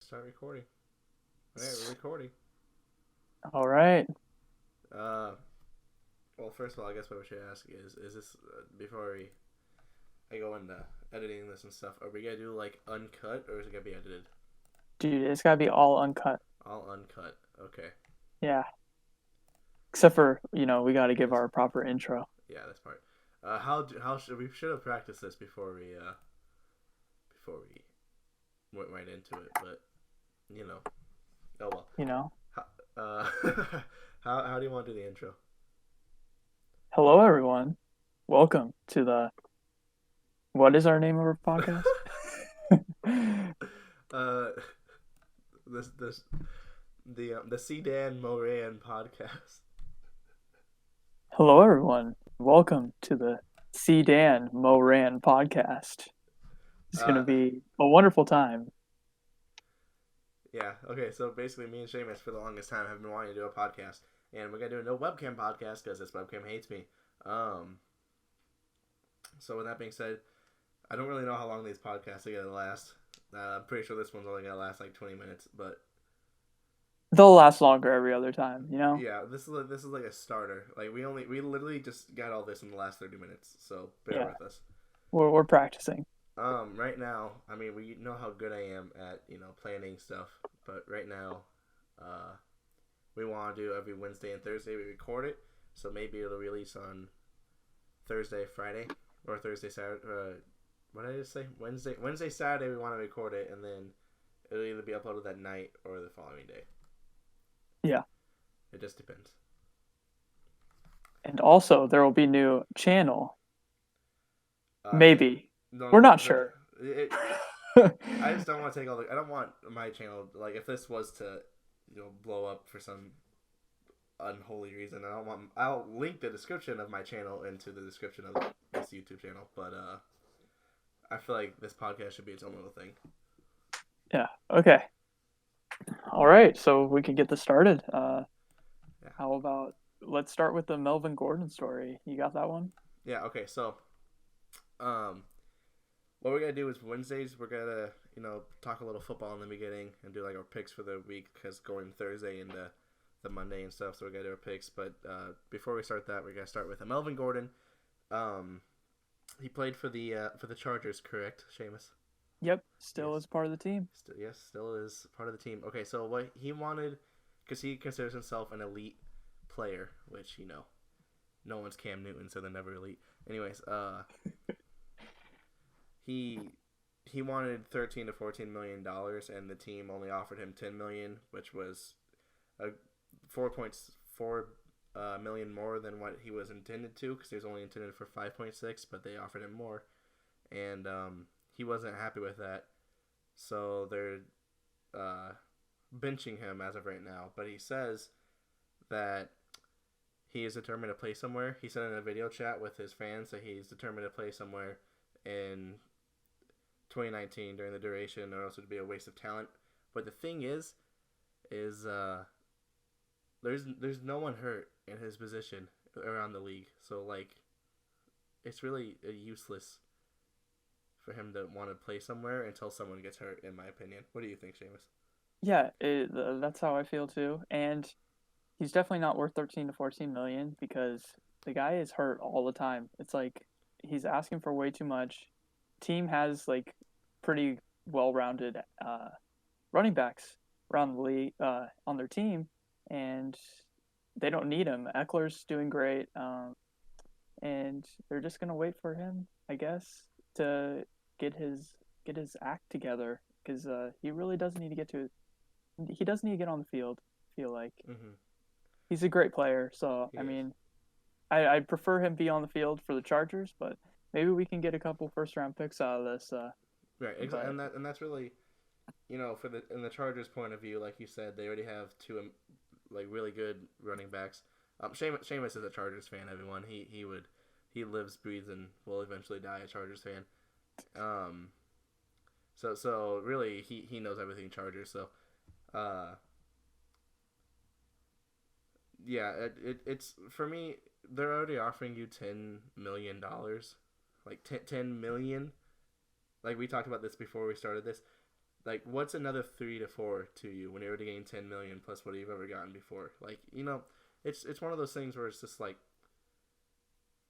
Start recording. All right, we're recording. All right. Uh, well, first of all, I guess what we should ask is this before I go into editing this and stuff? Are we gonna do like uncut or is it gonna be edited? Dude, it's gotta be all uncut. All uncut. Okay. Yeah. Except for, we gotta give This our proper intro. yeah, this part. How should we should have practiced this before we went right into it, but you know, oh well. You know? How, uh, how do you want to do the intro? Hello, everyone. Welcome to what is our name of our podcast? uh, this the SeaDan MoRan podcast. Hello, everyone. Welcome to the SeaDan MoRan podcast. It's gonna Uh, be a wonderful time. yeah. Okay. So basically, me and Seamus for the longest time have been wanting to do a podcast, and we're gonna do a no webcam podcast because this webcam hates me. Um. So with that being said, I don't really know how long these podcasts are gonna last. I'm pretty sure this one's only gonna last like 20 minutes, but They'll last longer every other time, yeah, this is like a starter. Like we literally just got all this in the last 30 minutes, so bear Yeah. with us. We're practicing. Right now, I mean, we know how good I am at planning stuff, but right now, uh, we want to do every Wednesday and Thursday. We record it, so maybe it'll release on Thursday, Friday, or Thursday, Saturday. What did I just say? Wednesday, Saturday. We want to record it, and then it'll either be uploaded that night or the following day. Yeah. It just depends. And also there will be new channel. Yeah. Maybe. No, We're not sure. I just don't want to take all the. I don't want my channel like if this was to, blow up for some unholy reason. I don't want. I'll link the description of my channel into the description of this YouTube channel, but I feel like this podcast should be its own little thing. Yeah. Okay. All right. So we can get this started. Yeah. How about let's start with the Melvin Gordon story. You got that one? Yeah. Okay. So, what we're gonna do is Wednesdays we're gonna talk a little football in the beginning and do like our picks for the week because going Thursday into the Monday and stuff. So we're gonna do our picks. But before we start that, we're gonna start with Melvin Gordon. He played for the Chargers, correct, Seamus? Yep. Still Yes. is part of the team. Yes, still is part of the team. Okay, so what he wanted, because he considers himself an elite player, which no one's Cam Newton, so they're never elite. Anyways, he wanted 13 to 14 million dollars, and the team only offered him 10 million, which was a 4.4 million more than what he was intended to, because he was only intended for 5.6, but they offered him more, and he wasn't happy with that, so they're benching him as of right now. But he says that he is determined to play somewhere. He said in a video chat with his fans that he's determined to play somewhere in 2019 during the duration, or else it would be a waste of talent. But the thing is there's no one hurt in his position around the league, so like it's really useless for him to want to play somewhere until someone gets hurt, in my opinion. What do you think, Seamus? Yeah, that's how I feel too. And he's definitely not worth 13 to 14 million because the guy is hurt all the time. It's like he's asking for way too much. Team has like pretty well-rounded running backs around the league on their team, and they don't need him. Eckler's doing great, and they're just gonna wait for him, I guess, to get his act together because he really does need to get to. He does need to get on the field. I feel like Mm-hmm. he's a great player, so He I is. mean, I'd prefer him be on the field for the Chargers, but maybe we can get a couple first round picks out of this. Right, But and that's really, for the in the Chargers' point of view, like you said, they already have two like really good running backs. Seamus is a Chargers fan. Everyone, he lives, breathes, and will eventually die a Chargers fan. Um, so really, he knows everything Chargers. So, uh, yeah, it's for me. They're already offering you $10 million, like 10 million. Like we talked about this before we started this. like what's another 3 to 4 to you when you're already getting 10 million plus what you've ever gotten before? Like it's one of those things where it's just like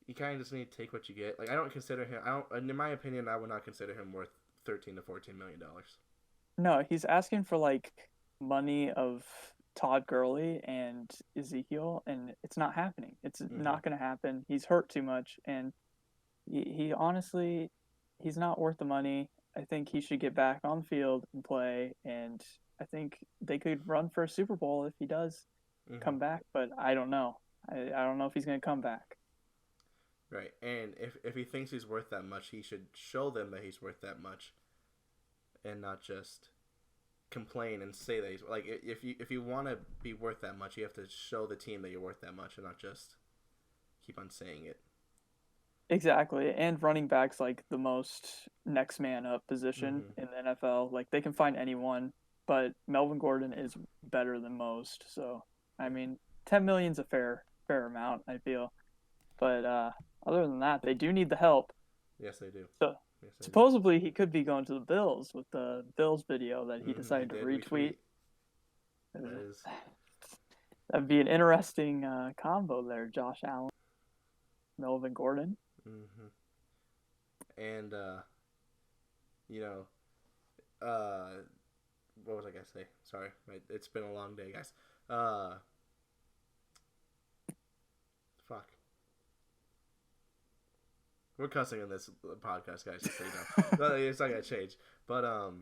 you kind of just need to take what you get. Like I don't consider him. I don't. In my opinion, I would not consider him worth 13 to 14 million dollars. No, he's asking for like money of Todd Gurley and Ezekiel, and it's not happening. It's Mm-hmm. not going to happen. He's hurt too much, and he honestly, he's not worth the money. I think he should get back on the field and play, and I think they could run for a Super Bowl if he does Mm-hmm. come back, but I don't know. I don't know if he's going to come back. Right, and if he thinks he's worth that much, he should show them that he's worth that much, and not just complain and say that he's like if you want to be worth that much, you have to show the team that you're worth that much, and not just keep on saying it. Exactly. And running back's like the most next man up position Mm-hmm. in the NFL. Like they can find anyone, but Melvin Gordon is better than most. So, I Yeah. mean, 10 million's a fair amount, I feel. But other than that, they do need the help. Yes, they do. So, Yes, they do. supposedly he could be going to the Bills with the Bills video that he Mm-hmm. He decided to did retweet. retweet. That is. That'd be an interesting combo there, Josh Allen, Melvin Gordon. Mm-hmm. And you know, uh, what was I gonna say? Sorry, it's been a long day, guys. Fuck. We're cussing in this podcast, guys. Just so you know, it's not gonna change. But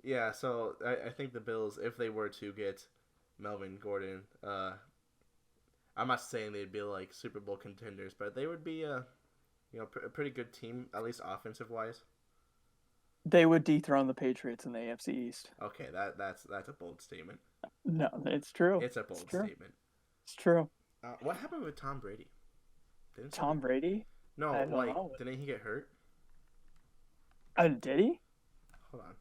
yeah. So I think the Bills, if they were to get Melvin Gordon, I'm not saying they'd be like Super Bowl contenders, but they would be a pretty good team, at least offensive wise. They would dethrone the Patriots in the AFC East. Okay, that's a bold statement. No, it's true. It's a It's bold true. statement. It's true. What happened with Tom Brady? Didn't Tom something? Brady? I No, don't like know. didn't he get hurt? Did he? Hold on.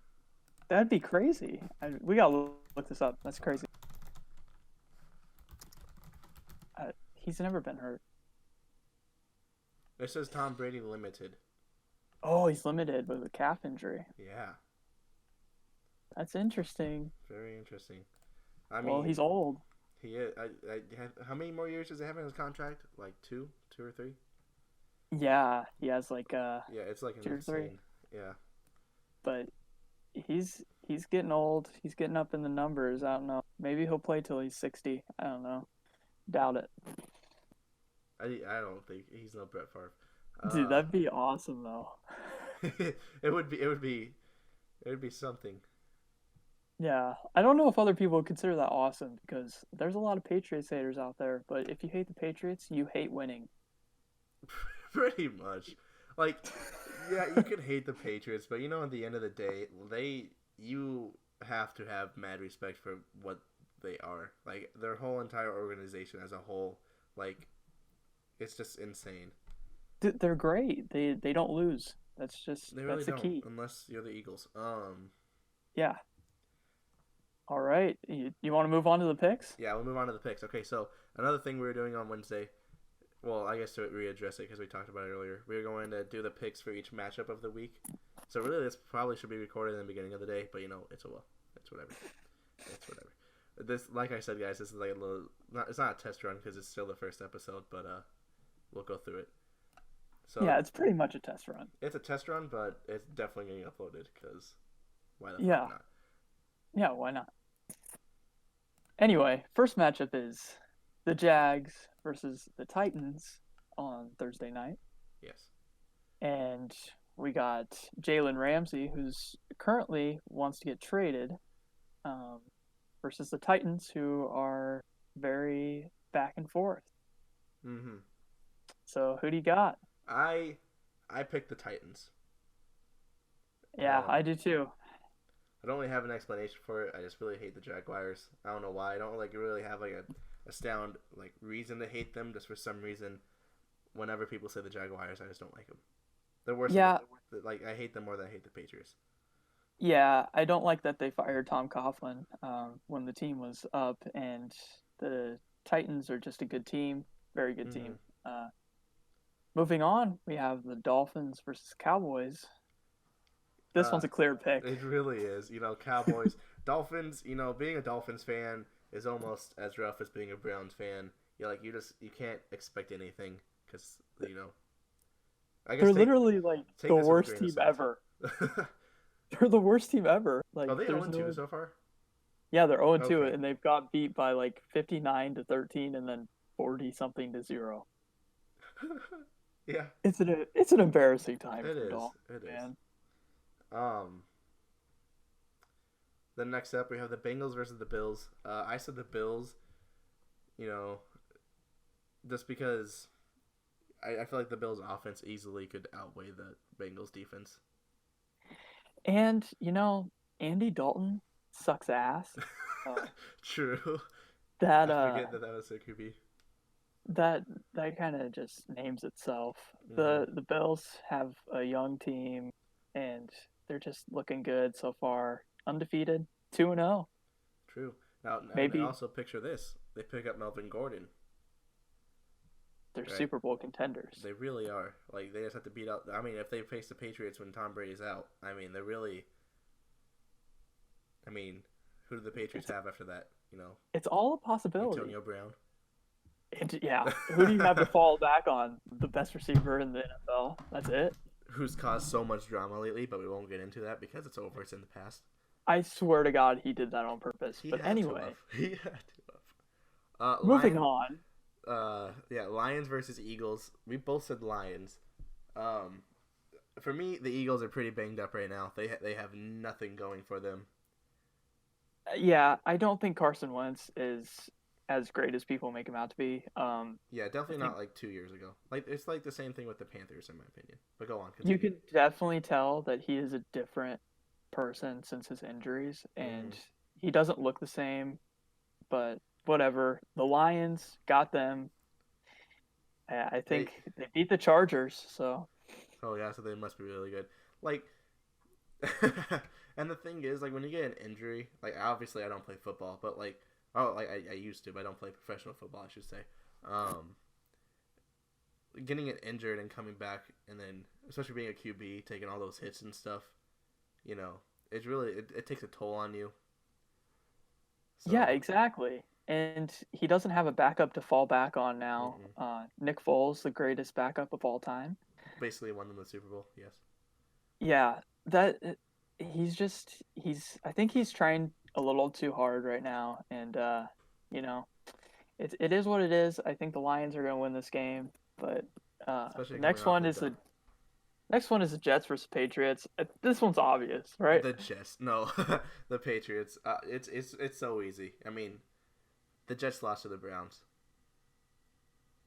That'd be crazy. We gotta look this up. That's crazy. He's never been hurt. It says Tom Brady limited. Oh, he's limited with a calf injury. Yeah, That's interesting. very interesting. I Well, mean, he's old. he is. How many more years does he have in his contract? Like two or three? Yeah, he has like Yeah, it's like 2 or 3. insane. Yeah. But he's getting old. He's getting up in the numbers. I don't know. Maybe he'll play till he's 60. I don't know. Doubt it. I don't think he's no Brett Favre. Dude, that'd be awesome though. it would be something. Yeah, I don't know if other people would consider that awesome because there's a lot of Patriots haters out there. But if you hate the Patriots, you hate winning. Pretty much. Like, yeah, you could hate the Patriots, but at the end of the day, you have to have mad respect for what they are. Like their whole entire organization as a whole, like it's just insane. They're great. They don't lose. They really That's the don't, key. unless you're the Eagles. Yeah. All right. You want to move on to the picks? Yeah, we'll move on to the picks. Okay, so another thing we were doing on Wednesday. Well, I guess to readdress it because we talked about it earlier. We were going to do the picks for each matchup of the week. So really, this probably should be recorded in the beginning of the day, but it's whatever. It's whatever. This, like I said, guys, this is like a little. It's not a test run because it's still the first episode, but we'll go through it. So Yeah, it's pretty much a test run. it's a test run, but it's definitely getting uploaded because why the Yeah. fuck not? Yeah, why not? Anyway, first matchup is the Jags versus the Titans on Thursday night. Yes. And we got Jalen Ramsey, who's currently wants to get traded, versus the Titans, who are very back and forth. Mm-hmm. So who do you got? I picked the Titans. Yeah, I do too. I don't really have an explanation for it. I just really hate the Jaguars. I don't know why. I don't really have like a sound like reason to hate them. Just for some reason, whenever people say the Jaguars, I just don't like them. They're worse. Yeah. Like I hate them more than I hate the Patriots. Yeah, I don't like that they fired Tom Coughlin when the team was up, and the Titans are just a good team, very good team. Moving on, we have the Dolphins versus Cowboys. This one's a clear pick. It really is. Cowboys, Dolphins. Being a Dolphins fan is almost as rough as being a Browns fan. You can't expect anything because I guess They're literally like take the this with a worst grain of team salt. ever. They're the worst team ever. Are Like they there's 0-2 no. so far? Yeah, they're 0-2, Okay. and they've got beat by like 59-13, and then 40 something to 0. Yeah, It's an embarrassing time it for is. Dolphins, It is. man. Um, then next up we have the Bengals versus the Bills. I said the Bills. You know, just because I feel like the Bills' offense easily could outweigh the Bengals' defense. And Andy Dalton sucks ass. Uh, True. that I forget that was a QB. that that kind of just names itself. Mm-hmm. The Bills have a young team, and they're just looking good so far. Undefeated, 2-0. True. Now, and Maybe also picture this: they pick up Melvin Gordon. they're Right? Super Bowl contenders. They really are. Like they just have to beat out. I mean, if they face the Patriots when Tom Brady's out, I mean, they're really. I mean, who do the Patriots It's have after that? it's all a possibility. Antonio Brown. And yeah, who do you have to fall back on? The best receiver in the NFL. That's it. Who's caused so much drama lately, but we won't get into that because it's over. It's in the past. I swear to God, he did that on purpose. He But had to anyway, have. He had to moving on. Yeah, Lions versus Eagles. We both said Lions. For me, the Eagles are pretty banged up right now. They have nothing going for them. Yeah, I don't think Carson Wentz is as great as people make him out to be. Yeah, I definitely think not like 2 years ago. Like it's like the same thing with the Panthers, in my opinion. But go on, you continue. can definitely tell that he is a different person since his injuries, Mm-hmm. and he doesn't look the same. But whatever. The Lions got them. I They think they beat the Chargers, so Oh yeah, so they must be really good. Like, and the thing is, like, when you get an injury, like, obviously I don't play football, but I used to, but I don't play professional football, I should say. Um, Getting it injured and coming back, and then especially being a QB, taking all those hits and stuff, you know, it's really it takes a toll on you. yeah, So, exactly. And he doesn't have a backup to fall back on now. mm-mm. Nick Foles, the greatest backup of all time. Basically won them the Super Bowl. Yes. Yeah, that he's I think he's trying a little too hard right now, and you know, it is what it is. I think the Lions are going to win this game, but Especially the coming next off one a is dub. the Jets versus Patriots. This one's obvious, right? The Jets, no, the Patriots. It's so easy. I mean, the Jets lost to the Browns.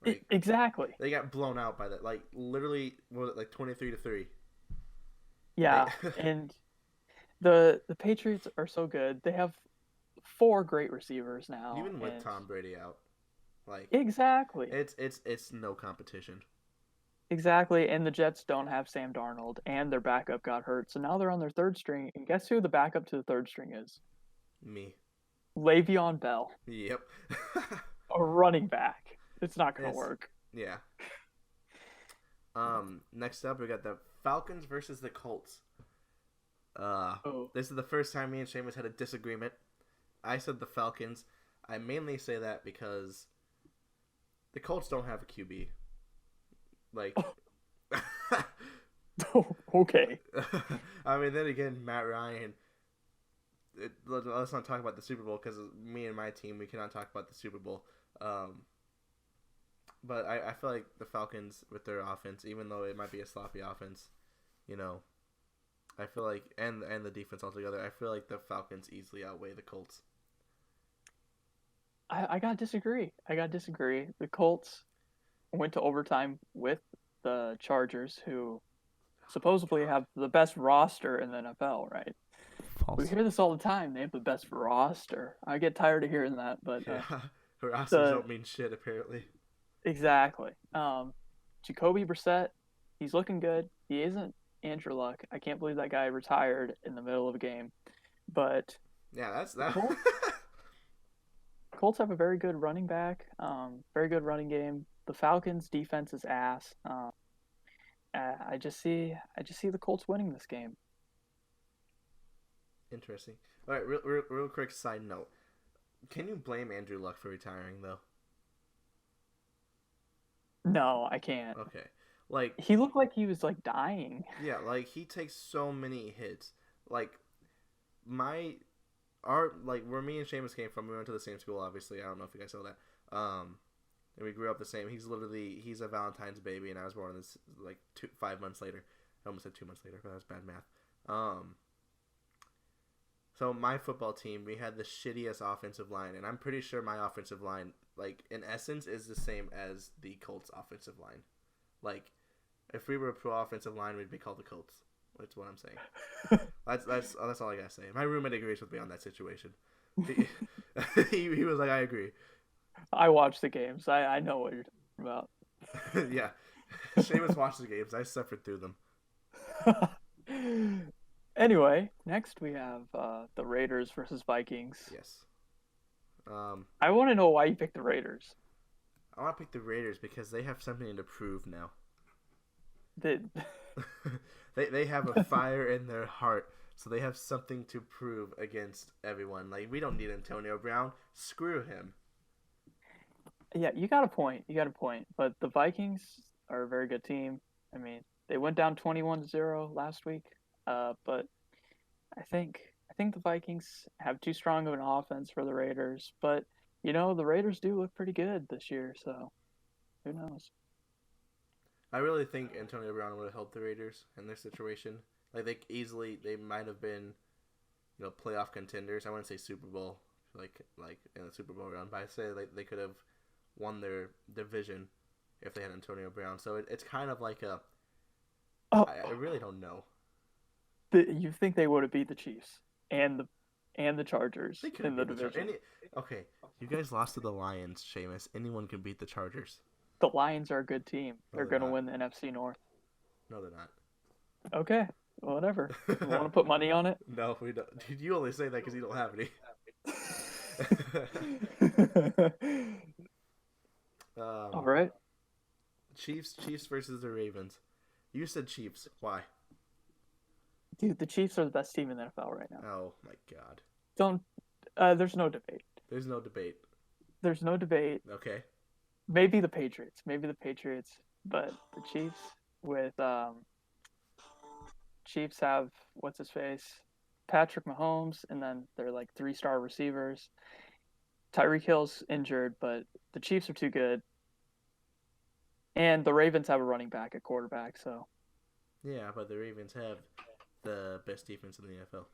Like Exactly. they got blown out by that. Like literally, what was it, like 23-3? Like Yeah, and the Patriots are so good. They have four great receivers now, even with and Tom Brady out, like exactly. it's no competition. Exactly, and the Jets don't have Sam Darnold, and their backup got hurt, so now they're on their third string. And guess who the backup to the third string is? Me. Le'Veon Bell, Yep. a running back. It's not gonna It's work. yeah. Next up we got the Falcons versus the Colts. Uh, Oh, this is the first time me and Seamus had a disagreement. I said the Falcons. I mainly say that because the Colts don't have a QB. Like, okay. I mean, then again, Matt Ryan. Let's not talk about the Super Bowl because me and my team we cannot talk about the Super Bowl. But I feel like the Falcons with their offense, even though it might be a sloppy offense, you know, I feel like and the defense altogether, I feel like the Falcons easily outweigh the Colts. I gotta disagree. I gotta disagree. The Colts went to overtime with the Chargers, who supposedly have the best roster in the NFL, right? We False. hear this all the time. They have the best roster. I get tired of hearing that, but Yeah, rosters the don't mean shit apparently. exactly. Jacoby Brissett, he's looking good. He isn't Andrew Luck. I can't believe that guy retired in the middle of a game. But Yeah, that's the that. Colts have a very good running back, very good running game. The Falcons' defense is ass. I just see the Colts winning this game. Interesting. All right, real quick side note. Can you blame Andrew Luck for retiring though? No, I can't. Okay, like He looked like he was like dying. yeah, like he takes so many hits. Like my our like where me and Seamus came from, we went to the same school. Obviously, I don't know if you guys know that. And we grew up the same. He's a Valentine's baby, and I was born this like 5 months later. I almost said 2 months later, but that was bad math. So my football team, we had the shittiest offensive line, and I'm pretty sure my offensive line, like in essence, is the same as the Colts' offensive line. Like, if we were a pro offensive line, we'd be called the Colts. That's what I'm saying. That's all I gotta say. My roommate agrees with me on that situation. He, he was like, I agree. I watched the games. I know what you're talking about. Yeah, Seamus watched the games. I suffered through them. Anyway, next we have the Raiders versus Vikings. Yes. I want to know why you picked the Raiders. I want to pick the Raiders because they have something to prove now. They have a fire in their heart, so they have something to prove against everyone. Like, we don't need Antonio Brown. Screw him. Yeah, you got a point. But the Vikings are a very good team. I mean, they went down 21-0 last week. But I think the Vikings have too strong of an offense for the Raiders. But the Raiders do look pretty good this year, so who knows? I really think Antonio Brown would have helped the Raiders in this situation. Like they might have been, playoff contenders. I wouldn't say Super Bowl, like in the Super Bowl run, but I say they could have won their division if they had Antonio Brown. So it's kind of like I really don't know. You think they would have beat the Chiefs and the Chargers in the division? Okay, you guys lost to the Lions, Seamus. Anyone can beat the Chargers. The Lions are a good team. They're going to win the NFC North. No, they're not. Okay, whatever. You want to put money on it? No, we don't. You only say that because you don't have any. All right. Chiefs versus the Ravens. You said Chiefs. Why? Dude, the Chiefs are the best team in the NFL right now. Oh my God. There's no debate. There's no debate. There's no debate. Okay. Maybe the Patriots, but the Chiefs have what's his face, Patrick Mahomes, and then they're like 3-star receivers. Tyreek Hill's injured, but the Chiefs are too good, and the Ravens have a running back at quarterback. So. Yeah, but the Ravens have the best defense in the NFL.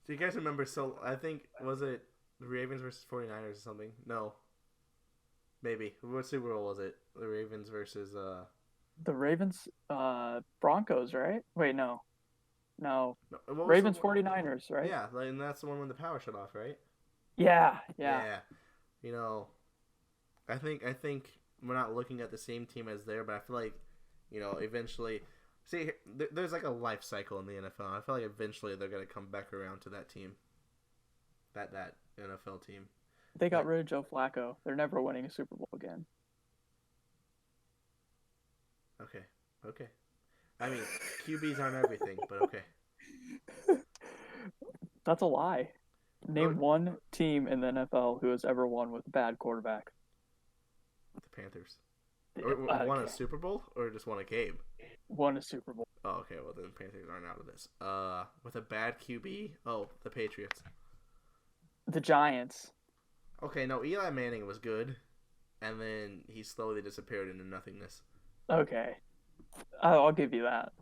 Do you guys remember? So I think was it the Ravens versus 49ers or something? No, maybe. What Super Bowl was it? The Ravens versus The Ravens, Broncos, right? Wait, no. Ravens 49ers, right? Yeah, and that's the one when the power shut off, right? Yeah. I think we're not looking at the same team as there, but I feel like, eventually. See, there's like a life cycle in the NFL. I feel like eventually they're gonna come back around to that team. That NFL team. They got rid of Joe Flacco. They're never winning a Super Bowl again. Okay. I mean, QBs aren't everything, but okay. That's a lie. Name one team in the NFL who has ever won with a bad quarterback. The Panthers. Won a Super Bowl or just won a game? Won a Super Bowl. Oh, okay. Well, then the Panthers aren't out of this. With a bad QB? Oh, the Patriots. The Giants. Okay, no, Eli Manning was good, and then he slowly disappeared into nothingness. Okay. I'll give you that.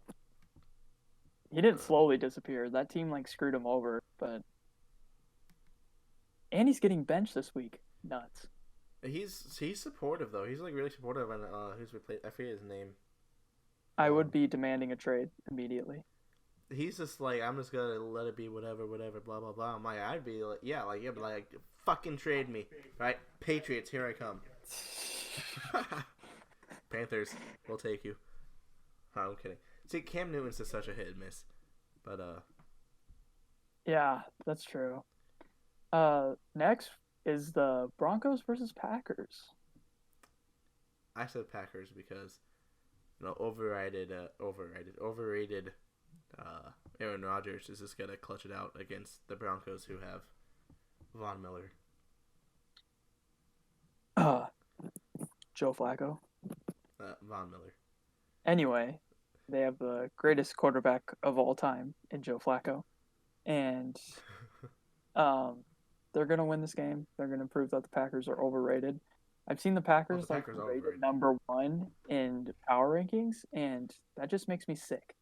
He didn't slowly disappear. That team, screwed him over, but... And he's getting benched this week. Nuts. He's supportive, though. He's, really supportive, and who's replaced... I forget his name. I would be demanding a trade immediately. He's just I'm just gonna let it be whatever, blah, blah, blah. I'd be like, fucking trade me. Right? Patriots, here I come. Panthers, we'll take you. Oh, I'm kidding. See, Cam Newton's just such a hit and miss. But, Yeah, that's true. Next is the Broncos versus Packers. I said Packers because overrated. Aaron Rodgers is just gonna clutch it out against the Broncos, who have Von Miller. Uh, Joe Flacco. Von Miller. Anyway, they have the greatest quarterback of all time in Joe Flacco, and um, they're gonna win this game. They're gonna prove that the Packers are overrated. I've seen the Well, the Packers Packers are rated overrated. number one in power rankings, and that just makes me sick.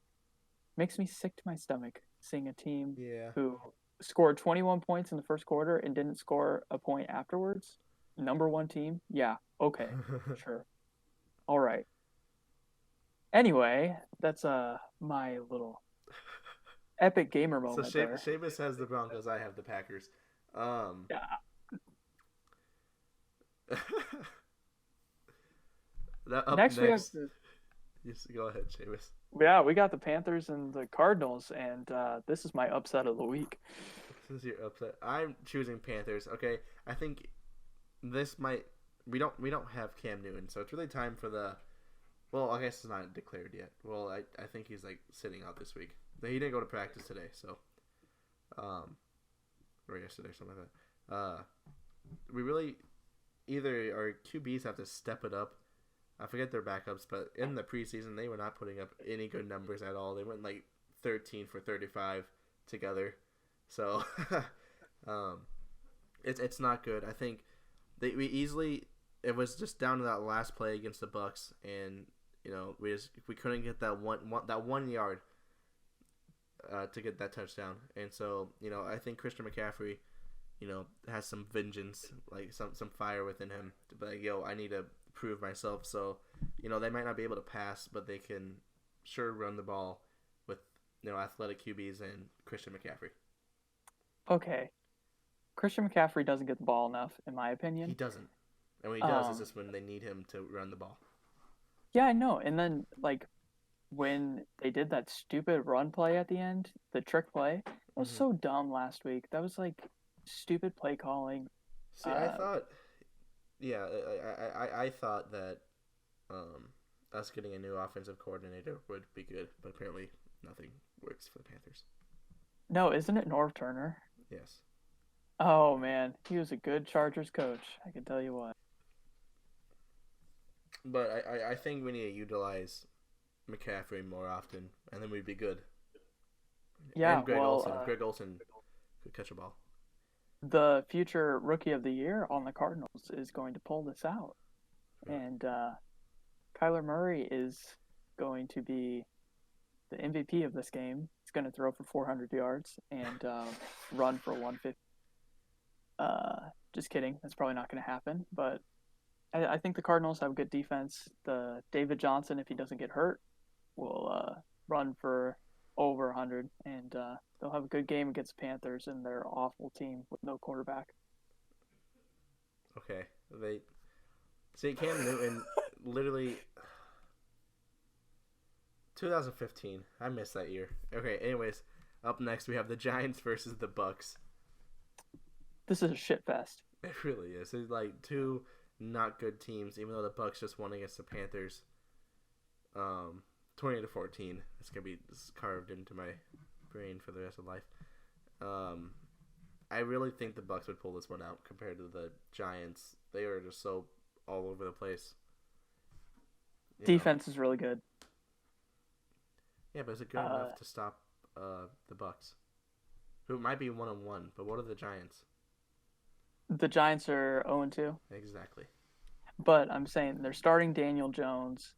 Makes me sick to my stomach seeing a team Yeah. who scored 21 points in the first quarter and didn't score a point afterwards. Number one team? Yeah, okay, sure. All right. Anyway, that's my little epic gamer So moment there. Sheamus has the Broncos. I have the Packers. Um, Yeah. up Next we have next. Yes, go ahead, Sheamus. we got the Panthers and the Cardinals, and this is my upset of the week. Since you're upset, I'm choosing Panthers. Okay, I think this might. We don't have Cam Newton, so it's really time for the. Well, I guess it's not declared yet. Well, I think he's like sitting out this week. He didn't go to practice today, so or yesterday, something like that. We really either our QBs have to step it up. I forget their backups, but in the preseason they were not putting up any good numbers at all. They went like 13 for 35 together, so it's not good. I think we easily it was just down to that last play against the Bucks, and we couldn't get that one yard to get that touchdown, and so I think Christian McCaffrey has some vengeance, like some fire within him to be like, yo, I need to prove myself. So they might not be able to pass, but they can sure run the ball with athletic QBs and Christian McCaffrey. Okay. Christian McCaffrey doesn't get the ball enough, in my opinion. He doesn't, and when he does, it's just when they need him to run the ball. Yeah, I know. And then like when they did that stupid run play at the end, the trick play, that was so dumb last week. That was like stupid play calling. See, I thought, yeah, I thought that us getting a new offensive coordinator would be good, but apparently nothing works for the Panthers. No, isn't it Norv Turner? Yes. Oh man, he was a good Chargers coach. I can tell you what. But I think we need to utilize McCaffrey more often, and then we'd be good. Yeah, and Greg Olsen. Greg Olsen could catch a ball. The future Rookie of the Year on the Cardinals is going to pull this out, and Kyler Murray is going to be the MVP of this game. He's going to throw for 400 yards and run for 150. Just kidding. That's probably not going to happen, but I think the Cardinals have good defense. The David Johnson, if he doesn't get hurt, will run for over 100, and they'll have a good game against the Panthers and their awful team with no quarterback. Okay, they see Cam Newton literally 2015. I missed that year. Okay, anyways, up next we have the Giants versus the Bucks. This is a shit fest. It really is. It's like two not good teams, even though the Bucks just won against the Panthers. 20-14. It's gonna be carved into my brain for the rest of life. I really think the Bucks would pull this one out compared to the Giants. They are just so all over the place. Defense is really good. Yeah, but is it good enough to stop the Bucks, who might be 1-1? But what are the Giants? The Giants are 0-2. Exactly. But I'm saying they're starting Daniel Jones.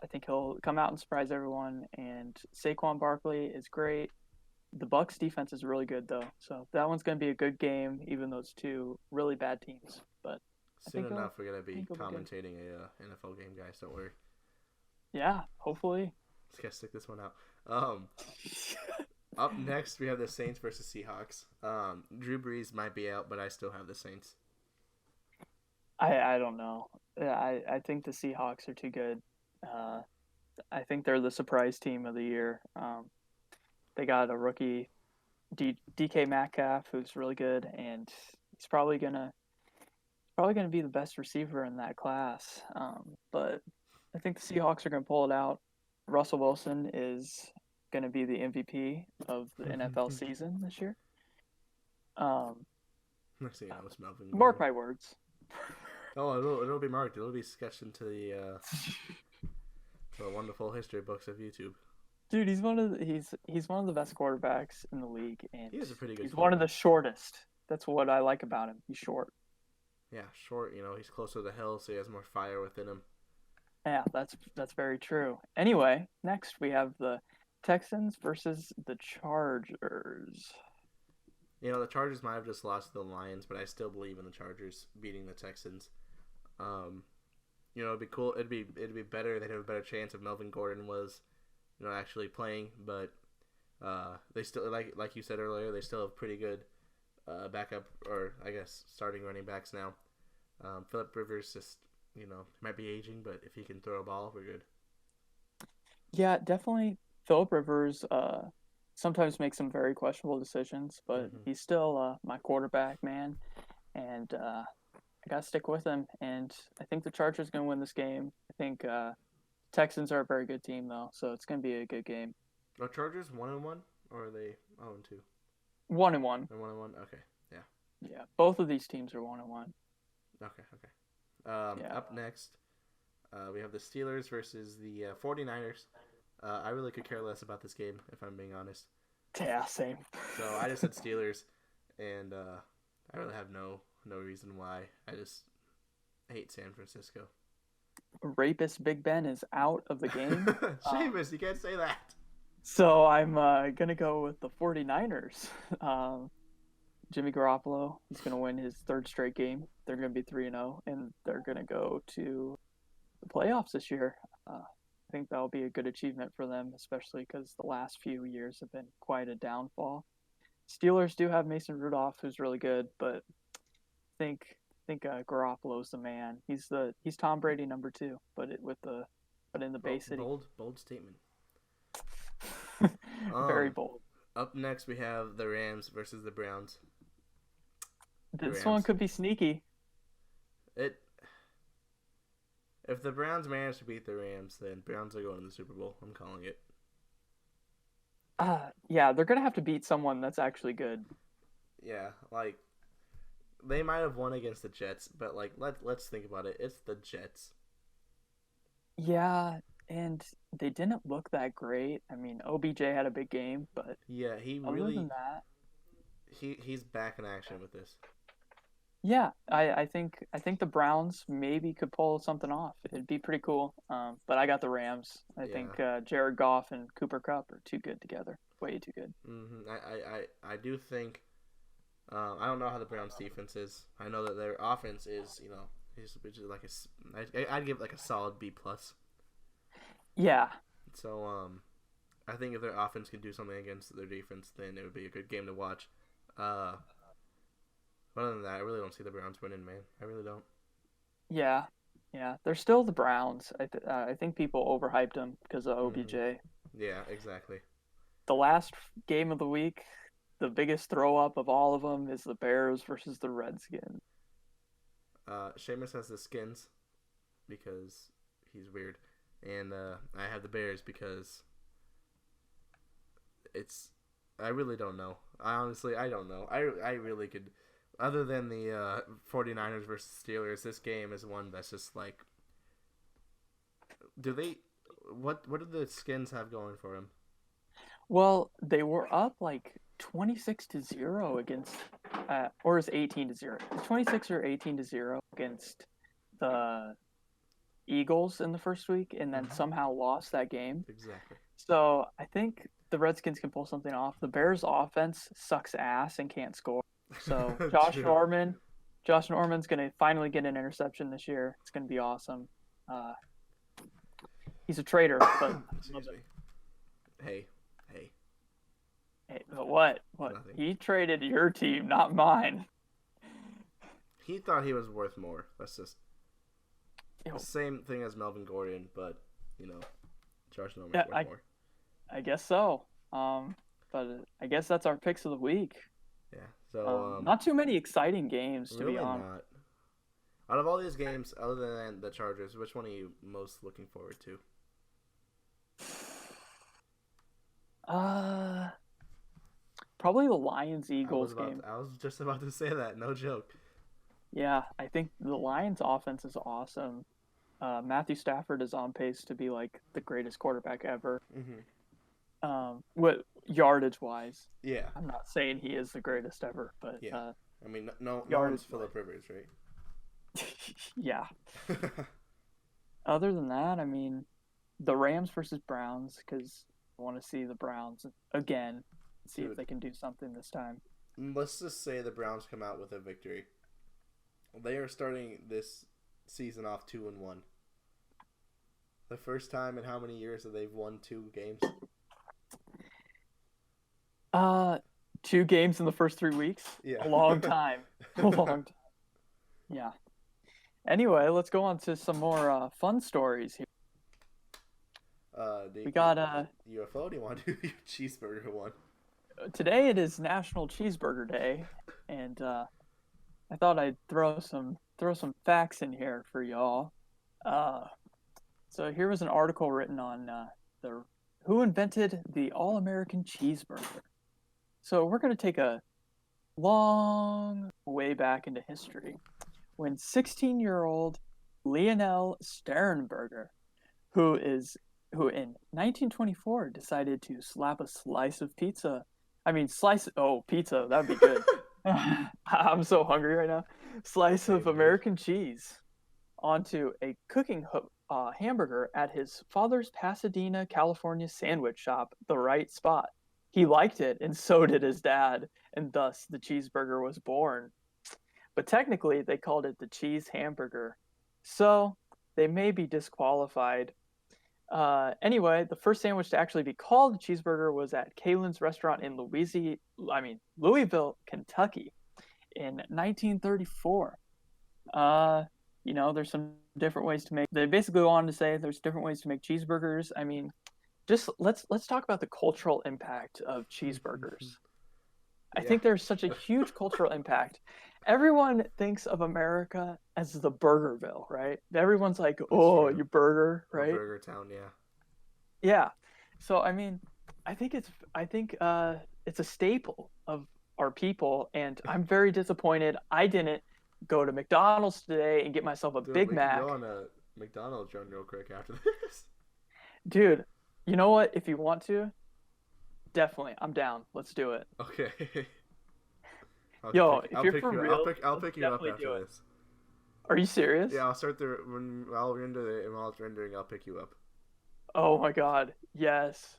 I think he'll come out and surprise everyone. And Saquon Barkley is great. The Bucks defense is really good though, so that one's going to be a good game, even though it's two really bad teams. But soon enough, we're going to be commentating a NFL game, guys. Don't worry. Yeah, hopefully. Let's get stick this one out. Up next, we have the Saints versus Seahawks. Drew Brees might be out, but I still have the Saints. I don't know. I think the Seahawks are too good. I think they're the surprise team of the year. They got a rookie, DK Metcalf, who's really good, and he's probably gonna Probably going to be the best receiver in that class. But I think the Seahawks are going to pull it out. Russell Wilson is going to be the MVP of the NFL season this year. Next thing you know, it's Melvin Mark Gordon. my words. Oh, it'll be marked. It'll be sketched into the wonderful history books of YouTube. Dude, he's one of the best quarterbacks in the league, and He is a pretty good. he's one of the shortest. That's what I like about him. He's short. Yeah, short. He's closer to the hill, so he has more fire within him. Yeah, that's very true. Anyway, next we have the Texans versus the Chargers. The Chargers might have just lost to the Lions, but I still believe in the Chargers beating the Texans. It'd be cool. It'd be better. They'd have a better chance if Melvin Gordon was, actually playing. But they still, like you said earlier, they still have pretty good backup, or I guess starting running backs now. Phillip Rivers just, might be aging, but if he can throw a ball, we're good. Yeah, definitely. Phillip Rivers sometimes makes some very questionable decisions, but he's still my quarterback, man. And I got to stick with him. And I think the Chargers are going to win this game. I think Texans are a very good team, though, so it's going to be a good game. Are Chargers 1-1, or are they 0-2? 1-1. They're 1-1? Okay, yeah. Yeah, both of these teams are 1-1. Okay. Up next, we have the Steelers versus the 49ers. I really could care less about this game, if I'm being honest. Yeah, same. So I just said Steelers, and I really have no reason why. I just hate San Francisco. Rapist Big Ben is out of the game. Seamus, you can't say that. So I'm going to go with the 49ers. Jimmy Garoppolo, he's going to win his third straight game. They're going to be 3-0, and they're going to go to the playoffs this year. I think that'll be a good achievement for them, especially because the last few years have been quite a downfall. Steelers do have Mason Rudolph, who's really good, but I think Garoppolo's the man. He's Tom Brady number 2, but in the Bay City. Bold statement. Very bold. Up next, we have the Rams versus the Browns. This one could be sneaky. If the Browns manage to beat the Rams, then Browns are going to the Super Bowl. I'm calling it. Yeah, they're going to have to beat someone that's actually good. Yeah, they might have won against the Jets, but let's think about it. It's the Jets. Yeah, and they didn't look that great. I mean, OBJ had a big game, but yeah, other than that, he's back in action with this. Yeah, I think the Browns maybe could pull something off. It'd be pretty cool. But I got the Rams. I think Jared Goff and Cooper Kupp are too good together. Way too good. I do think. I don't know how the Browns' defense is. I know that their offense is, which is like I'd give it like a solid B+. Yeah. So I think if their offense can do something against their defense, then it would be a good game to watch. Other than that, I really don't see the Browns winning, man. I really don't. Yeah. They're still the Browns. I think people overhyped them because of OBJ. Yeah, exactly. The last game of the week, the biggest throw up of all of them is the Bears versus the Redskins. Seamus has the Skins because he's weird, and I have the Bears because I really don't know. I don't know. I really could. Other than the 49ers versus Steelers, this game is one that's just like. What do the Skins have going for them? Well, they were up 26-0 against, or is 18-0? 26 or 18-0 against the Eagles in the first week, and then somehow lost that game. Exactly. So I think the Redskins can pull something off. The Bears' offense sucks ass and can't score. So Josh Norman's gonna finally get an interception this year. It's gonna be awesome. He's a traitor, but excuse me. Hey, but what? Nothing. He traded your team, not mine. He thought he was worth more. That's just the same thing as Melvin Gordon, but Josh Norman's worth more. I guess so. But I guess that's our picks of the week. Yeah. So not too many exciting games, to really be honest. not. Out of all these games, other than the Chargers, which one are you most looking forward to? Uh, Probably the Lions Eagles game. I was just about to say that. No joke. Yeah, I think the Lions offense is awesome. Matthew Stafford is on pace to be like the greatest quarterback ever. Mm-hmm. What yardage wise, Yeah. I'm not saying he is the greatest ever, but Yeah. I mean, no one's yardage Phillip Rivers, right? yeah. Other than that, I mean, the Rams versus Browns because I want to see the Browns again, see if Dude, they can do something this time. let's just say the Browns come out with a victory. They are starting this season off 2-1. The first time in how many years that they've won 2 games? 2 games in the first 3 weeks. Yeah. A long time. A long time. Yeah. Anyway, let's go on to some more fun stories here. We got UFO. Do you want to do your cheeseburger one? today it is National Cheeseburger Day, and I thought I'd throw some facts in here for y'all. So here was an article written on the who invented the All-American Cheeseburger. So we're going to take a long way back into history when 16-year-old Lionel Sternberger, who in 1924 decided to slap a slice of pizza. Pizza, that'd be good. I'm so hungry right now. Slice of American cheese onto a cooking hamburger at his father's Pasadena, California sandwich shop, The Right Spot. He liked it, and so did his dad, and thus the cheeseburger was born. But technically, they called it the cheese hamburger, so they may be disqualified. Anyway, the first sandwich to actually be called a cheeseburger was at Kaylin's restaurant in Louisville, Kentucky, in 1934. There's some different ways to make. They basically go on to say there's different ways to make cheeseburgers. I mean, just let's talk about the cultural impact of cheeseburgers. I think there's such a huge cultural impact. Everyone thinks of America as the Burgerville, right? Everyone's like, "Oh, you burger," right? Burger Town, yeah. Yeah. So I mean, I think it's a staple of our people, and I'm very disappointed I didn't go to McDonald's today and get myself a Big Mac. Go on a McDonald's run real quick after this. Dude, you know what? If you want to, definitely, I'm down. Let's do it. Okay. If you're for real, I'll pick you up after this. Are you serious? Yeah, I'll start there while it's rendering. I'll pick you up. Oh my god, yes,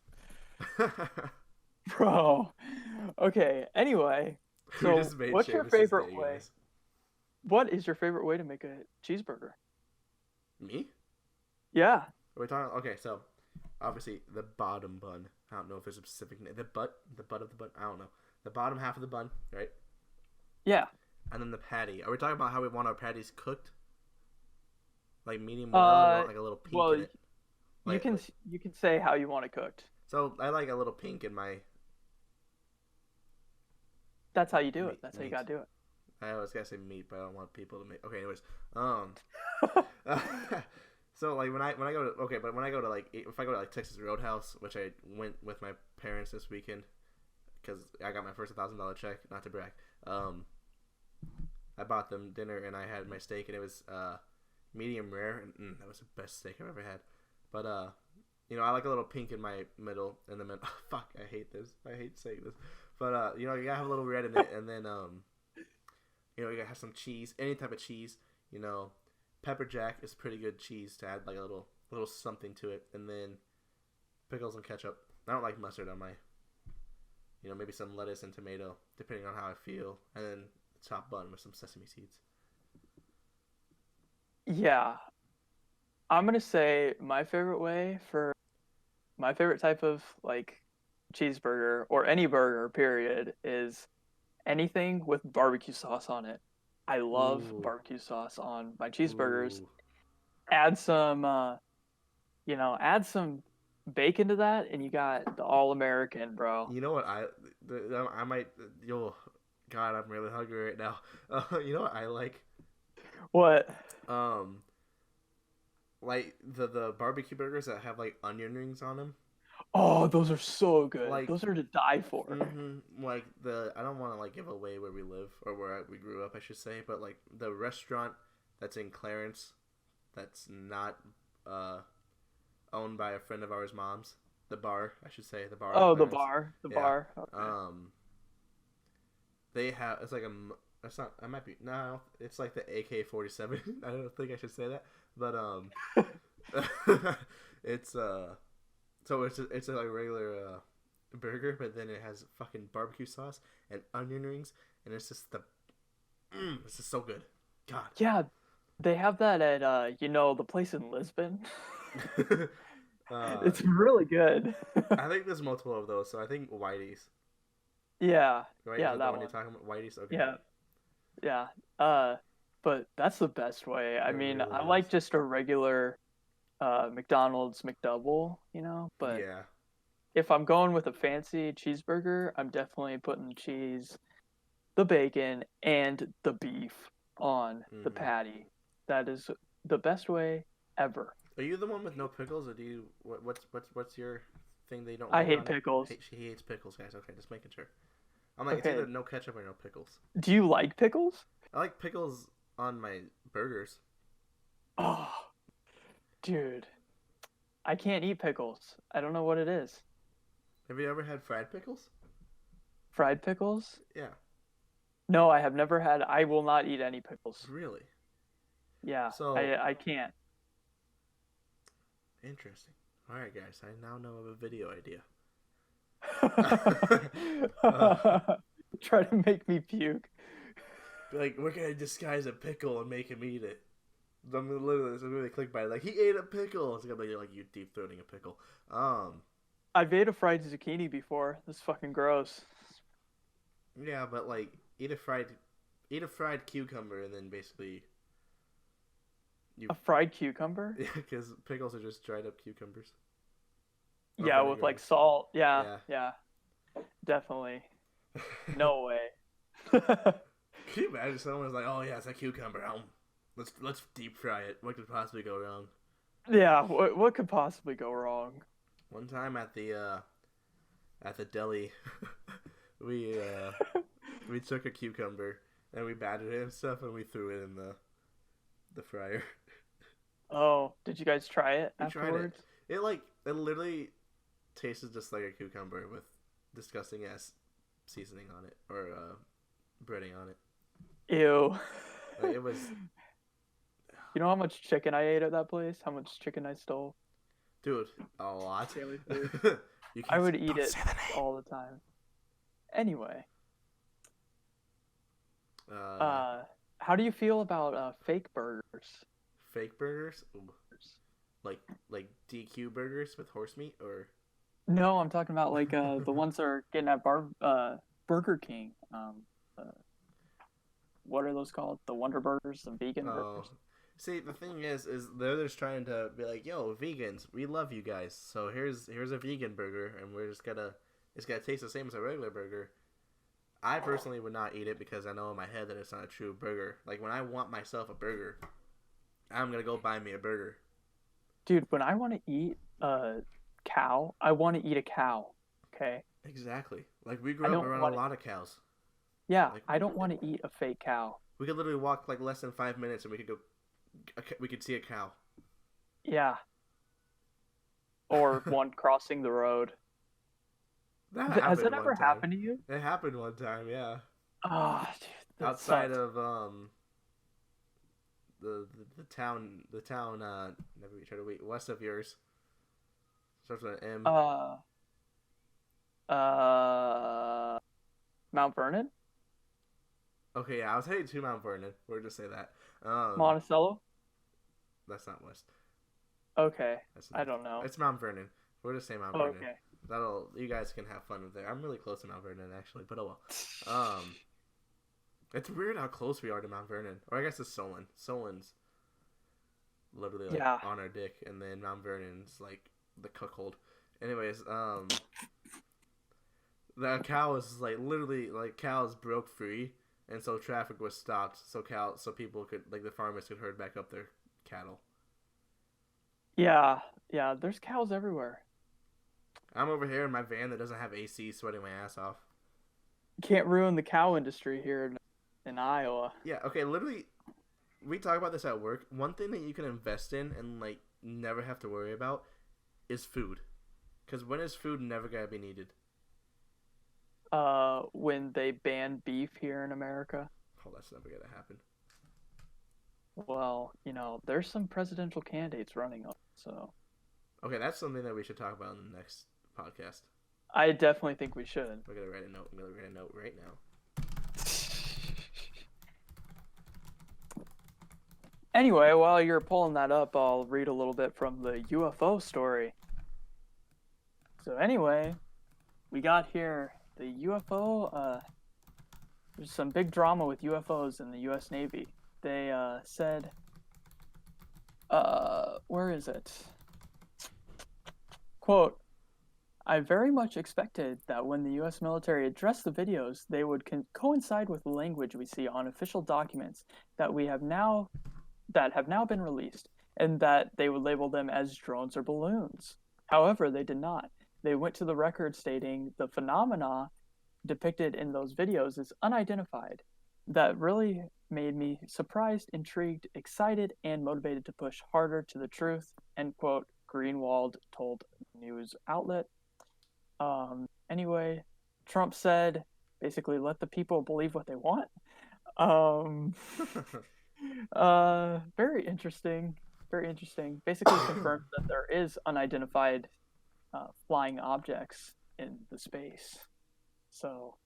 bro. Okay. Anyway, so what's your favorite way? What is your favorite way to make a cheeseburger? Me? Yeah. Are we talking? Okay, so obviously the bottom bun. I don't know if there's a specific name. The butt of the bun. I don't know. The bottom half of the bun, right? Yeah. And then the patty. Are we talking about how we want our patties cooked? Like medium well, like a little pink in it. Like, you can say how you want it cooked. So I like a little pink in my. That's how you do it. That's how you gotta do it. I always gotta say meat, but I don't want people to make. Okay, anyways, so like when I go to like if I go to like Texas Roadhouse, which I went with my parents this weekend because I got my first $1,000 check, not to brag. I bought them dinner and I had my steak and it was medium rare and that was the best steak I've ever had. But I like a little pink in my middle and then fuck, I hate this. I hate saying this, but you gotta have a little red in it and then you gotta have some cheese, any type of cheese. Pepper jack is pretty good cheese to add like a little something to it, and then pickles and ketchup. I don't like mustard on my. Maybe some lettuce and tomato, depending on how I feel, and then top bun with some sesame seeds. Yeah, I'm gonna say my favorite type of like cheeseburger or any burger period is anything with barbecue sauce on it. I love barbecue sauce on my cheeseburgers. Ooh. Add some bacon to that and you got the All-American, bro. You know what I might God, I'm really hungry right now. You know what I like? What? Um, like the barbecue burgers that have like onion rings on them. Oh, those are so good. Like, Those are to die for. like I don't want to like give away where we live or we grew up, I should say, but like the restaurant that's in Clarence, that's not uh owned by a friend of ours' mom's. The bar, I should say, the bar in Oh, the Clarence. bar. The Yeah. bar. Okay. They have it's like a. It's not. I might be no. It's like the AK-47. I don't think I should say that, but it's So it's a like regular burger, but then it has fucking barbecue sauce and onion rings, and it's just it's just so good. God. Yeah, they have that at the place in Lisbon. uh, It's really good. I think there's multiple of those, so I think Whitey's. Yeah. Right? Is Yeah, that the that one you're one. talking about? Whitey's? Okay. Yeah. Yeah. Uh, but that's the best way. It I mean, really I is. like just a regular McDonald's McDouble, but Yeah. if I'm going with a fancy cheeseburger, I'm definitely putting the cheese, the bacon, and the beef on the Mm-hmm. patty. That is the best way ever. Are you the one with no pickles, or do you? What's your thing they don't I like hate on it? pickles. She hates pickles, guys. Okay, just making sure. I'm like, it's Okay. either no ketchup or no pickles. Do you like pickles? I like pickles on my burgers. Oh, dude. I can't eat pickles. I don't know what it is. Have you ever had fried pickles? Fried pickles? Yeah. No, I have never had. I will not eat any pickles. Really? Yeah, So I can't. interesting. All right, guys. I now know of a video idea. uh, Try to make me puke. like we're gonna disguise a pickle and make him eat it. I'm literally, so really click by it, like he ate a pickle. It's gonna be like you deep throating a pickle. I've ate a fried zucchini before. That's fucking gross. Yeah, but like eat a fried cucumber and then basically you A fried cucumber? yeah, because pickles are just dried up cucumbers. Or Yeah, with vinegar. like salt. Yeah, Yeah. yeah, definitely. No way. Can you imagine someone was like, "Oh yeah, it's a cucumber. Let's deep fry it. What could possibly go wrong?" Yeah, what could possibly go wrong? One time at the deli, we we took a cucumber and we battered it and stuff, and we threw it in the fryer. Oh, did you guys try it We tried it. afterwards? It literally tasted just like a cucumber with disgusting ass seasoning on it or breading on it. Ew. Like it was. You know how much chicken I ate at that place? How much chicken I stole? Dude, a lot. Daily food. You I can would eat don't it say the name. all the time. Anyway, Uh, how do you feel about fake burgers? fake burgers, ooh, like DQ burgers with horse meat, or No, I'm talking about like the ones that are getting at Burger King. Uh, what are those called? The Wonder Burgers, the vegan oh, burgers. see the thing is they're just trying to be like, yo, vegans, we love you guys. So here's a vegan burger, and we're just gonna it's gonna taste the same as a regular burger. I personally would not eat it because I know in my head that it's not a true burger. Like when I want myself a burger, I'm gonna go buy me a burger. Dude, when I want to eat a cow, I want to eat a cow. Okay, Exactly. Like we I grew up don't around a want to. lot of cows. Yeah, Like I don't want to eat a fake cow. we could literally walk like less than 5 minutes and we could go. We could see a cow. Yeah, or one crossing the road. That Has that happened one ever time. happened to you? It happened one time, yeah. Ah, dude, that Outside sucks. of the town never try to wait west of yours. Starts with an M. Uh, uh, Mount Vernon, Okay, yeah, I was heading to Mount Vernon. We'll just say that. Monticello. That's not west. Okay, That's I north. don't know. It's Mount Vernon. We'll just say Mount Oh, Vernon. okay. That'll you guys can have fun with it. I'm really close to Mount Vernon actually, but oh well. It's weird how close we are to Mount Vernon. Or I guess it's Solon. Solon's literally like Yeah. on our dick, and then Mount Vernon's like the cuckold. Anyways, the cow is like literally like cows broke free and so traffic was stopped, so people could the farmers could herd back up their cattle. Yeah, yeah. There's cows everywhere. I'm over here in my van that doesn't have AC, sweating my ass off. Can't ruin the cow industry here in Iowa. Yeah, okay, literally, we talk about this at work. One thing that you can invest in and never have to worry about is food, because when is food never gonna be needed? When they ban beef here in America. Oh, that's never gonna happen. Well, there's some presidential candidates running on, so Okay, that's something that we should talk about in the next podcast. I definitely think we should. We're gonna write a note. I'm gonna write a note right now. Anyway, while you're pulling that up, I'll read a little bit from the UFO story. So anyway, we got here the UFO. There's some big drama with UFOs in the U.S. Navy. They said, where is it? Quote, I very much expected that when the U.S. military addressed the videos, they would coincide with the language we see on official documents that have now been released, and that they would label them as drones or balloons. However, they did not. They went to the record stating the phenomena depicted in those videos is unidentified. That really made me surprised, intrigued, excited, and motivated to push harder to the truth, end quote, Greenwald told news outlet. Anyway, Trump said, basically, let the people believe what they want. Very interesting. Very interesting. Basically confirms that there is unidentified flying objects in the space. So,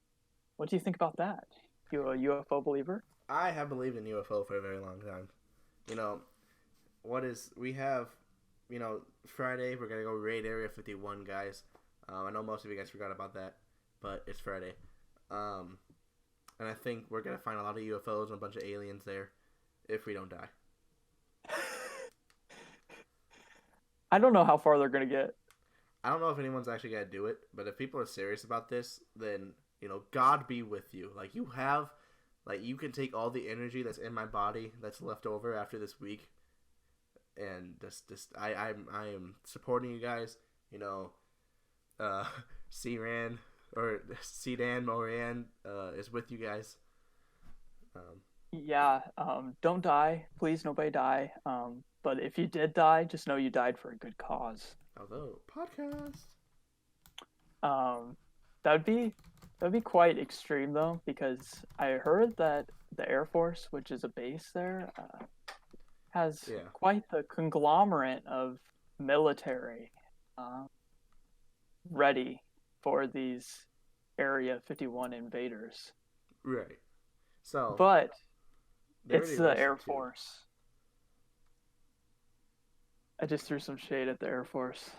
what do you think about that? You a UFO believer? I have believed in UFO for a very long time. We have, Friday, we're going to go raid Area 51, guys. I know most of you guys forgot about that, but it's Friday. And I think we're going to find a lot of UFOs and a bunch of aliens there if we don't die. I don't know how far they're going to get. I don't know if anyone's actually going to do it, but if people are serious about this, then, God be with you. You can take all the energy that's in my body that's left over after this week, and I am supporting you guys. SeaRan or SeaDan MoRan is with you guys. Don't die, please. Nobody die. But if you did die, just know you died for a good cause. Although podcast, that'd be quite extreme though, because I heard that the Air Force, which is a base there, has quite the conglomerate of military ready for these Area 51 invaders. Right. So, but it's the Air Force. I just threw some shade at the Air Force.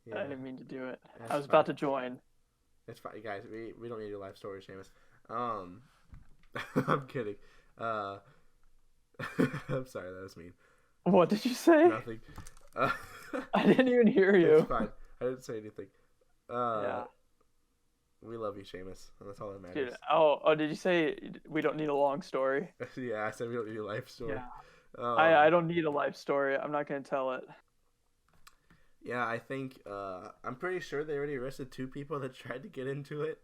Yeah. I didn't mean to do it. I was about to join. It's fine, guys. We don't need your life story, Seamus. I'm kidding. I'm sorry, that was mean. What did you say? Nothing. I didn't even hear you. It's fine. I didn't say anything. Yeah. We love you, Seamus. That's all that matters. Dude, oh, did you say we don't need a long story? Yeah, I said we don't need a life story. Yeah. I don't need a life story. I'm not going to tell it. Yeah, I think, I'm pretty sure they already arrested 2 people that tried to get into it.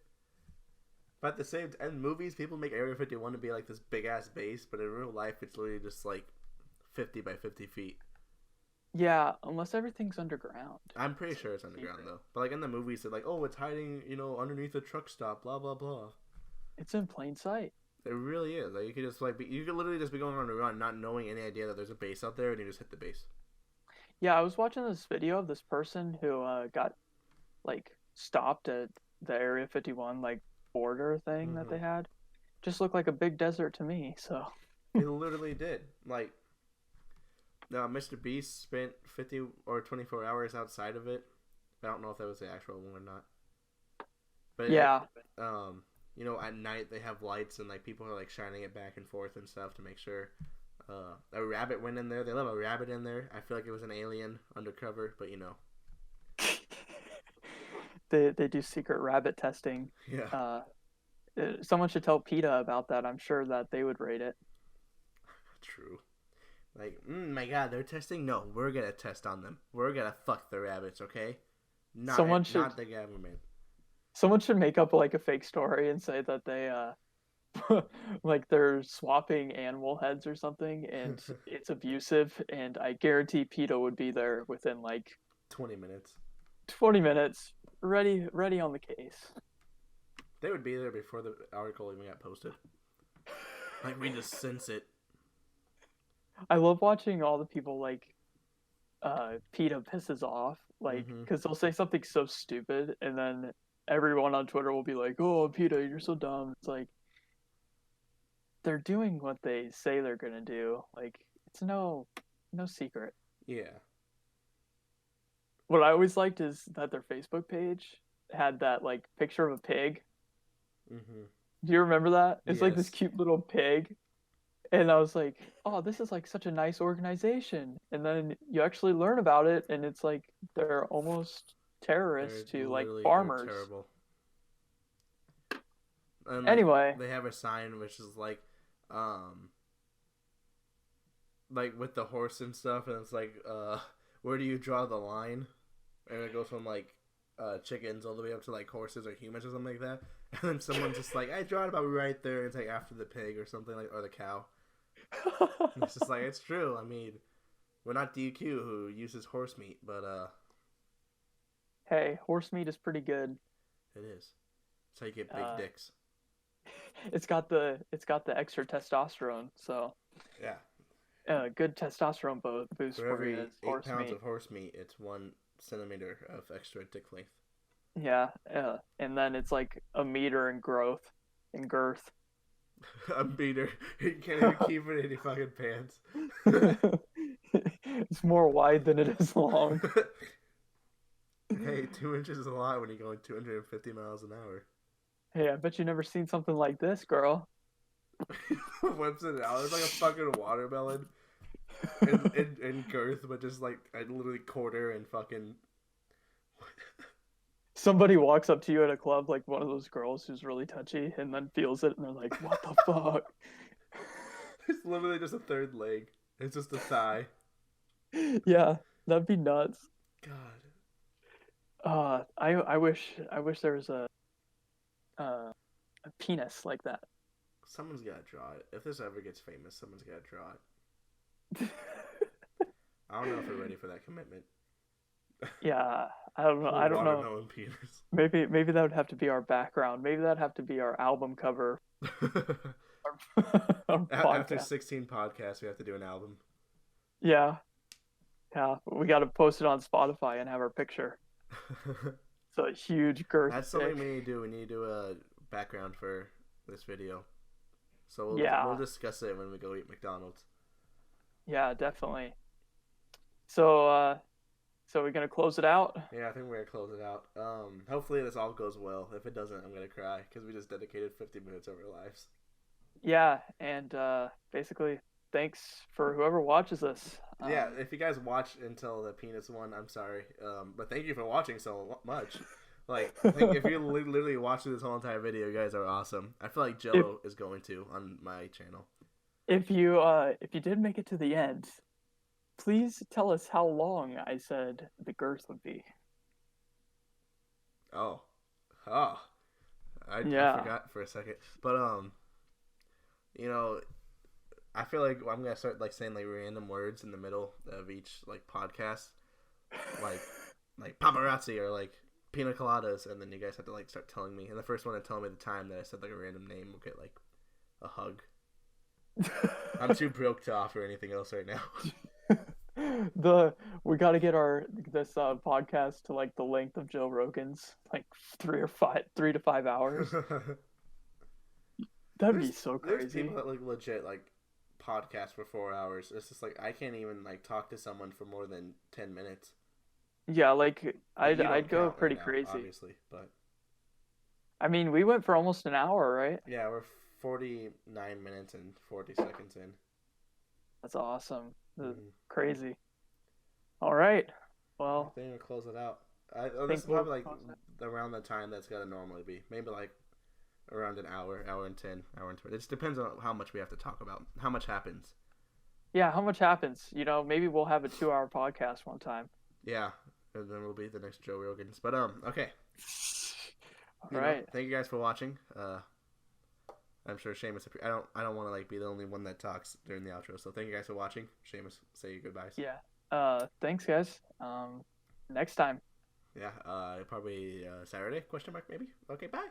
But at the same time, in movies, people make Area 51 to be like this big-ass base, but in real life, it's literally just like 50 by 50 feet. Yeah, unless everything's underground. I'm pretty sure it's underground, though. But in the movies, they're like, oh, it's hiding, underneath a truck stop, blah, blah, blah. It's in plain sight. It really is. You could just, you could literally just be going on a run, not knowing any idea that there's a base out there, and you just hit the base. Yeah, I was watching this video of this person who got stopped at the Area 51 border thing that they had. Just looked like a big desert to me. So it literally did. Mr. Beast spent 50 or 24 hours outside of it. I don't know if that was the actual one or not. But yeah, at night they have lights and people are shining it back and forth and stuff to make sure. A rabbit went in there. They left a rabbit in there. I feel like it was an alien undercover, but they do secret rabbit testing. Yeah. Someone should tell PETA about that. I'm sure that they would rate it. True. Like, my God, they're testing. No, we're gonna test on them. We're gonna fuck the rabbits, okay? Someone should Not the government. someone should make up like a fake story and say that they like they're swapping animal heads or something, and it's abusive. And I guarantee PETA would be there within like 20 minutes. 20 minutes, ready on the case. They would be there before the article even got posted. Like, we just sense it. I love watching all the people like PETA pisses off, like, because they'll say something so stupid, and then everyone on Twitter will be like, "Oh, PETA, you're so dumb." It's like they're doing what they say they're gonna do. Like, it's no secret. Yeah. What I always liked is that their Facebook page had that like picture of a pig. Do you remember that? It's like this cute little pig. And I was like, oh, this is like such a nice organization. And then you actually learn about it, and it's like they're almost terrorists to like farmers. Terrible. And anyway, they have a sign which is like with the horse and stuff, and it's like, where do you draw the line? And it goes from like chickens all the way up to like horses or humans or something like that. And then someone's just like, I draw it about right there. And it's like after the pig or something, like, or the cow. And it's just like, it's true. I mean, we're not DQ who uses horse meat, but hey, horse meat is pretty good. It is. That's how you get big dicks. It's got the extra testosterone, so yeah. Good testosterone boost for every you is 8 horse pounds meat. of horse meat, it's 1 centimeter of extra dick length. Yeah, and then it's like a meter in girth. A meter. You can't even keep it in your fucking pants. It's more wide than it is long. Hey, 2 inches is a lot when you're going 250 miles an hour. Hey, I bet you never seen something like this, girl. Whips it out. It's like a fucking watermelon in girth, but just like a literally quarter and fucking. Somebody walks up to you at a club, like one of those girls who's really touchy, and then feels it, and they're like, "What the fuck?" It's literally just a third leg. It's just a thigh. Yeah, that'd be nuts. God. I wish there was a penis like that. Someone's gotta draw it. If this ever gets famous, someone's gotta draw it. I don't know if we're ready for that commitment. Yeah, I don't know. I don't know. Penis. Maybe that would have to be our background. Maybe that'd have to be our album cover. After 16 podcasts, we have to do an album. Yeah. We got to post it on Spotify and have our picture. It's a huge girth. That's something we need to do. We need to do a background for this video. So we'll discuss it when we go eat McDonald's. Yeah, definitely. So we're gonna close it out? Yeah, I think we're gonna close it out. Hopefully this all goes well. If it doesn't, I'm gonna cry because we just dedicated 50 minutes of our lives. Yeah, and basically, thanks for whoever watches this. Yeah, if you guys watch until the penis one, I'm sorry. But thank you for watching so much. Like, if you literally watching this whole entire video, you guys are awesome. I feel like Joe is going to on my channel. If you did make it to the end, please tell us how long I said the girth would be. I forgot for a second. But I feel like I'm gonna start like saying like random words in the middle of each like podcast, like paparazzi or like pina coladas, and then you guys have to like start telling me. And the first one to tell me the time that I said like a random name will get like a hug. I'm too broke to offer anything else right now. We got to get this podcast to like the length of Joe Rogan's, like 3 to 5 hours. That'd be so crazy. There's people that like legit like podcast for 4 hours. It's just like I can't even like talk to someone for more than 10 minutes. Yeah, like I'd go pretty crazy. Obviously, but I mean, we went for almost an hour, right? Yeah, we're 49 minutes and 40 seconds in. That's awesome. Crazy. All right. Well, I think we'll close it out. This is probably like around the time that's gotta normally be. Maybe like around an hour, hour and 10, hour and 20. It just depends on how much we have to talk about, how much happens. Yeah, how much happens? Maybe we'll have a 2-hour podcast one time. Yeah, and then we'll be the next Joe Rogan's. But okay, All right. thank you guys for watching. I'm sure Seamus. I don't want to like be the only one that talks during the outro. So thank you guys for watching. Seamus, say your goodbyes. Yeah. Thanks, guys. Next time. Yeah. Probably Saturday? Question mark maybe. Okay. Bye.